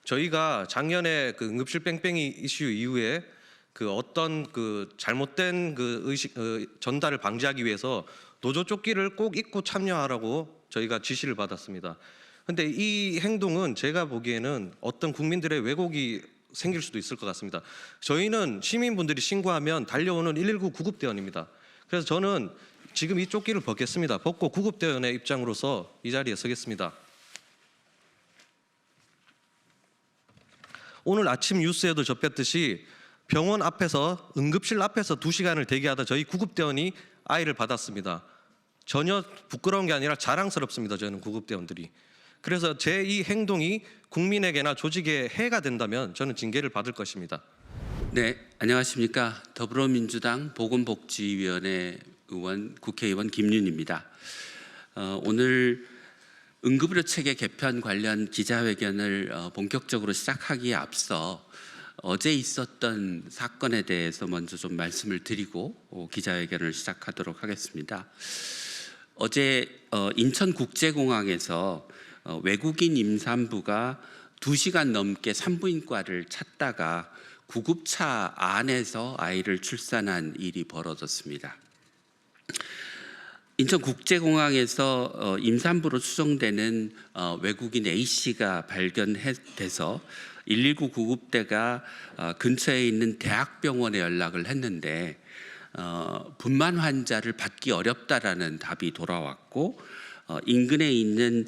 저희가 작년에 그 응급실 뺑뺑이 이슈 이후에 그 어떤 그 잘못된 그 의식 전달을 방지하기 위해서 노조 조끼를 꼭 입고 참여하라고 저희가 지시를 받았습니다. 근데 이 행동은 제가 보기에는 어떤 국민들의 왜곡이 생길 수도 있을 것 같습니다. 저희는 시민분들이 신고하면 달려오는 119 구급대원입니다. 그래서 저는 지금 이 조끼를 벗겠습니다. 벗고 구급대원의 입장으로서 이 자리에 서겠습니다. 오늘 아침 뉴스에도 접했듯이 병원 앞에서 응급실 앞에서 2시간을 대기하다 저희 구급대원이 아이를 받았습니다. 전혀 부끄러운 게 아니라 자랑스럽습니다. 저는 구급대원들이. 그래서 제 이 행동이 국민에게나 조직에 해가 된다면 저는 징계를 받을 것입니다. 네, 안녕하십니까. 더불어민주당 보건복지위원회 의원 국회의원 김윤입니다. 오늘 응급의료 체계 개편 관련 기자회견을 본격적으로 시작하기에 앞서 어제 있었던 사건에 대해서 먼저 좀 말씀을 드리고 기자회견을 시작하도록 하겠습니다. 어제 인천국제공항에서 외국인 임산부가 2시간 넘게 산부인과를 찾다가 구급차 안에서 아이를 출산한 일이 벌어졌습니다. 인천국제공항에서 임산부로 추정되는 외국인 A씨가 발견돼서 119 구급대가 근처에 있는 대학병원에 연락을 했는데 분만 환자를 받기 어렵다라는 답이 돌아왔고 인근에 있는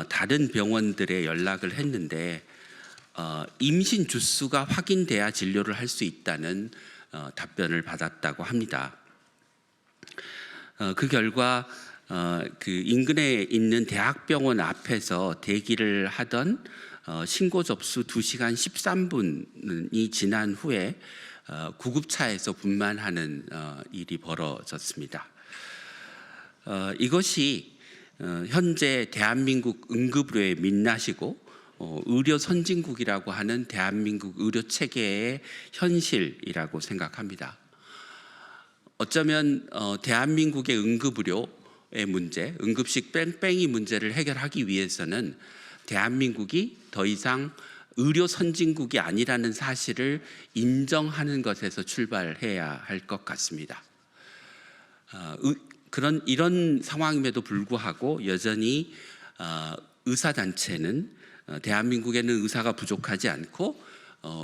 다른 병원들에 연락을 했는데 임신 주수가 확인돼야 진료를 할 수 있다는 답변을 받았다고 합니다. 그 결과 그 인근에 있는 대학병원 앞에서 대기를 하던 신고 접수 2시간 13분이 지난 후에 구급차에서 분만하는 일이 벌어졌습니다. 이것이 현재 대한민국 응급의료의 민낯이고 의료 선진국이라고 하는 대한민국 의료 체계의 현실이라고 생각합니다. 어쩌면 대한민국의 응급의료의 문제, 응급실 뺑뺑이 문제를 해결하기 위해서는 대한민국이 더 이상 의료 선진국이 아니라는 사실을 인정하는 것에서 출발해야 할 것 같습니다. 이런 상황임에도 불구하고 여전히 의사단체는 대한민국에는 의사가 부족하지 않고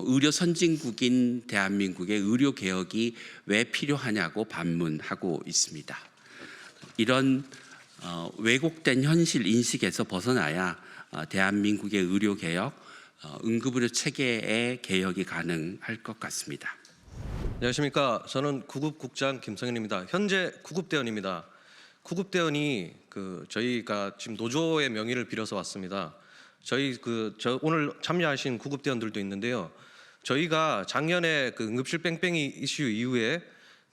의료 선진국인 대한민국의 의료 개혁이 왜 필요하냐고 반문하고 있습니다. 이런 왜곡된 현실 인식에서 벗어나야 대한민국의 의료 개혁, 응급의료 체계의 개혁이 가능할 것 같습니다. 안녕하십니까. 저는 구급국장 김성현입니다. 현재 구급대원입니다. 구급대원이 저희가 지금 노조의 명의를 빌어서 왔습니다. 오늘 참여하신 구급대원들도 있는데요. 저희가 작년에 그 응급실 뺑뺑이 이슈 이후에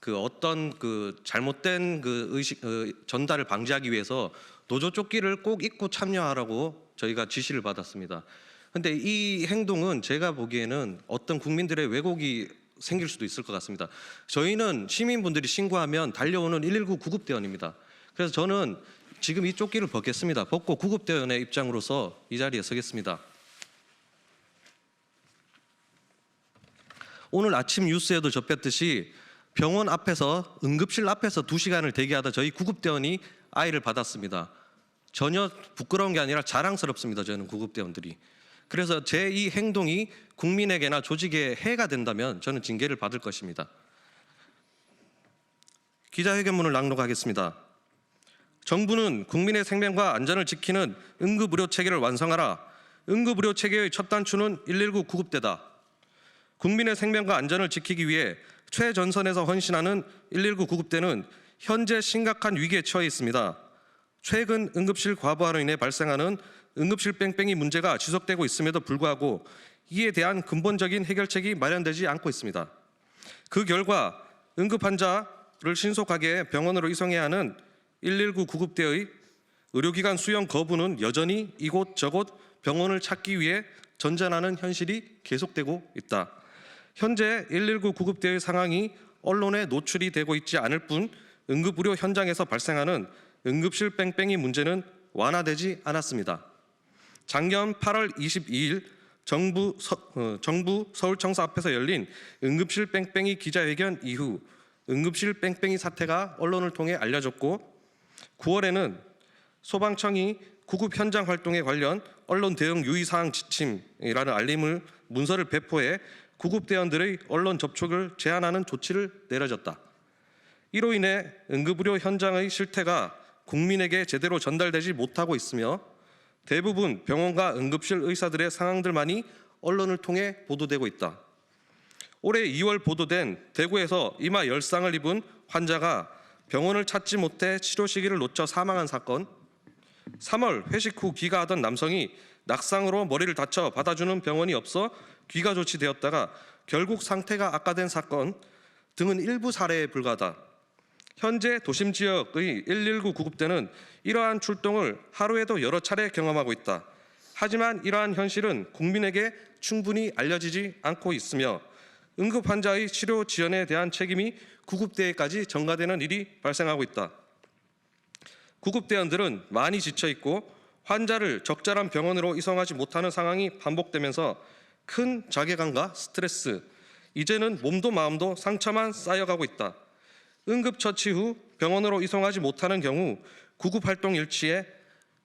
그 어떤 그 잘못된 그 의식 전달을 방지하기 위해서 노조 조끼를 꼭 입고 참여하라고 저희가 지시를 받았습니다. 근데 이 행동은 제가 보기에는 어떤 국민들의 왜곡이 생길 수도 있을 것 같습니다. 저희는 시민분들이 신고하면 달려오는 119 구급대원입니다. 그래서 저는 지금 이 조끼를 벗겠습니다. 벗고 구급대원의 입장으로서 이 자리에 서겠습니다. 오늘 아침 뉴스에도 접했듯이 병원 앞에서 응급실 앞에서 2시간을 대기하다 저희 구급대원이 아이를 받았습니다. 전혀 부끄러운 게 아니라 자랑스럽습니다. 저는 구급대원들이. 그래서 제 이 행동이 국민에게나 조직에 해가 된다면 저는 징계를 받을 것입니다. 기자회견문을 낭독하겠습니다. 정부는 국민의 생명과 안전을 지키는 응급의료 체계를 완성하라. 응급의료 체계의 첫 단추는 119 구급대다. 국민의 생명과 안전을 지키기 위해 최전선에서 헌신하는 119 구급대는 현재 심각한 위기에 처해 있습니다. 최근 응급실 과부하로 인해 발생하는 응급실 뺑뺑이 문제가 지속되고 있음에도 불구하고 이에 대한 근본적인 해결책이 마련되지 않고 있습니다. 그 결과 응급 환자를 신속하게 병원으로 이송해야 하는 119 구급대의 의료기관 수용 거부는 여전히 이곳저곳 병원을 찾기 위해 전전하는 현실이 계속되고 있다. 현재 119 구급대의 상황이 언론에 노출이 되고 있지 않을 뿐 응급의료 현장에서 발생하는 응급실 뺑뺑이 문제는 완화되지 않았습니다. 작년 8월 22일 정부 서울청사 앞에서 열린 응급실 뺑뺑이 기자회견 이후 응급실 뺑뺑이 사태가 언론을 통해 알려졌고 9월에는 소방청이 구급 현장 활동에 관련 언론 대응 유의사항 지침이라는 문서를 배포해 구급대원들의 언론 접촉을 제한하는 조치를 내려졌다. 이로 인해 응급의료 현장의 실태가 국민에게 제대로 전달되지 못하고 있으며 대부분 병원과 응급실 의사들의 상황들만이 언론을 통해 보도되고 있다. 올해 2월 보도된 대구에서 이마 열상을 입은 환자가 병원을 찾지 못해 치료 시기를 놓쳐 사망한 사건, 3월 회식 후 귀가하던 남성이 낙상으로 머리를 다쳐 받아주는 병원이 없어 귀가 조치되었다가 결국 상태가 악화된 사건 등은 일부 사례에 불과하다. 현재 도심 지역의 119 구급대는 이러한 출동을 하루에도 여러 차례 경험하고 있다. 하지만 이러한 현실은 국민에게 충분히 알려지지 않고 있으며 응급 환자의 치료 지원에 대한 책임이 구급대에까지 전가되는 일이 발생하고 있다. 구급대원들은 많이 지쳐 있고 환자를 적절한 병원으로 이송하지 못하는 상황이 반복되면서 큰 자괴감과 스트레스, 이제는 몸도 마음도 상처만 쌓여가고 있다. 응급처치 후 병원으로 이송하지 못하는 경우 구급활동 일치에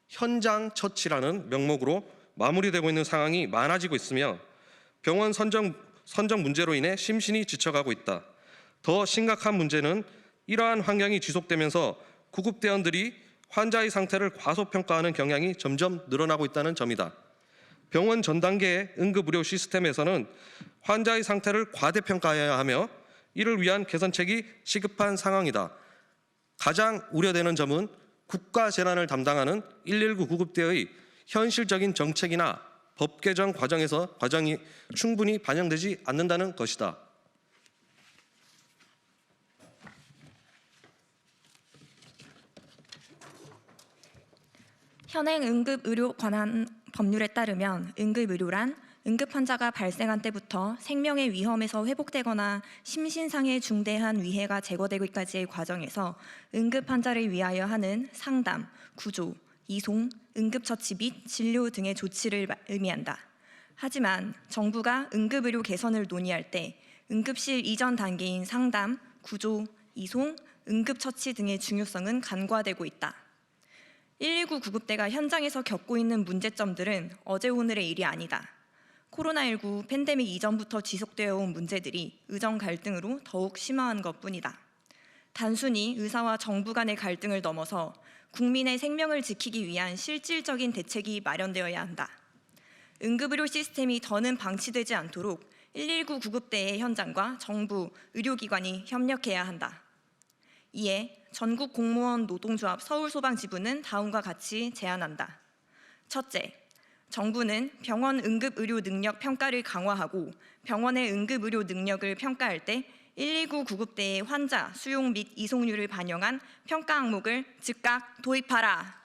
현장 처치라는 명목으로 마무리되고 있는 상황이 많아지고 있으며 병원 선정 문제로 인해 심신이 지쳐가고 있다. 더 심각한 문제는 이러한 환경이 지속되면서 구급대원들이 환자의 상태를 과소평가하는 경향이 점점 늘어나고 있다는 점이다. 병원 전 단계의 응급의료 시스템에서는 환자의 상태를 과대평가해야 하며 이를 위한 개선책이 시급한 상황이다. 가장 우려되는 점은 국가 재난을 담당하는 119 구급대의 현실적인 정책이나 법 개정 과정이 충분히 반영되지 않는다는 것이다. 현행 응급의료 관한 법률에 따르면 응급의료란 응급환자가 발생한 때부터 생명의 위험에서 회복되거나 심신상의 중대한 위해가 제거되기까지의 과정에서 응급환자를 위하여 하는 상담, 구조, 이송, 응급처치 및 진료 등의 조치를 의미한다. 하지만 정부가 응급의료 개선을 논의할 때 응급실 이전 단계인 상담, 구조, 이송, 응급처치 등의 중요성은 간과되고 있다. 119 구급대가 현장에서 겪고 있는 문제점들은 어제 오늘의 일이 아니다. 코로나19 팬데믹 이전부터 지속되어 온 문제들이 의정 갈등으로 더욱 심화한 것뿐이다. 단순히 의사와 정부 간의 갈등을 넘어서 국민의 생명을 지키기 위한 실질적인 대책이 마련되어야 한다. 응급의료 시스템이 더는 방치되지 않도록 119 구급대의 현장과 정부, 의료기관이 협력해야 한다. 이에 전국 공무원 노동조합 서울소방지부는 다음과 같이 제안한다. 첫째, 정부는 병원 응급의료 능력 평가를 강화하고 병원의 응급의료 능력을 평가할 때 119 구급대의 환자 수용 및 이송률을 반영한 평가 항목을 즉각 도입하라.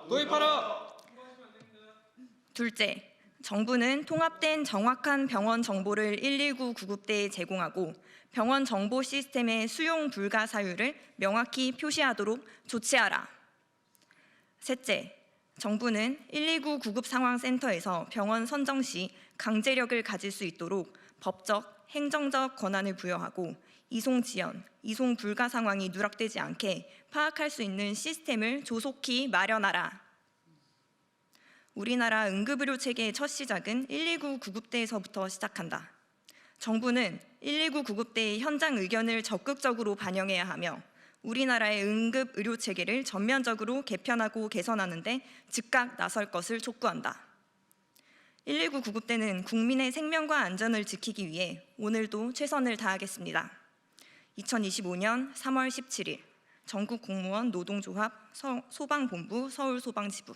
도입하라. 둘째, 정부는 통합된 정확한 병원 정보를 119 구급대에 제공하고 병원 정보 시스템의 수용 불가 사유를 명확히 표시하도록 조치하라. 셋째, 정부는 119 구급상황센터에서 병원 선정 시 강제력을 가질 수 있도록 법적, 행정적 권한을 부여하고 이송 지연, 이송 불가 상황이 누락되지 않게 파악할 수 있는 시스템을 조속히 마련하라. 우리나라 응급의료 체계의 첫 시작은 119 구급대에서부터 시작한다. 정부는 119 구급대의 현장 의견을 적극적으로 반영해야 하며 우리나라의 응급의료 체계를 전면적으로 개편하고 개선하는 데 즉각 나설 것을 촉구한다. 119 구급대는 국민의 생명과 안전을 지키기 위해 오늘도 최선을 다하겠습니다. 2025년 3월 17일 전국 공무원 노동조합 소방본부 서울소방지부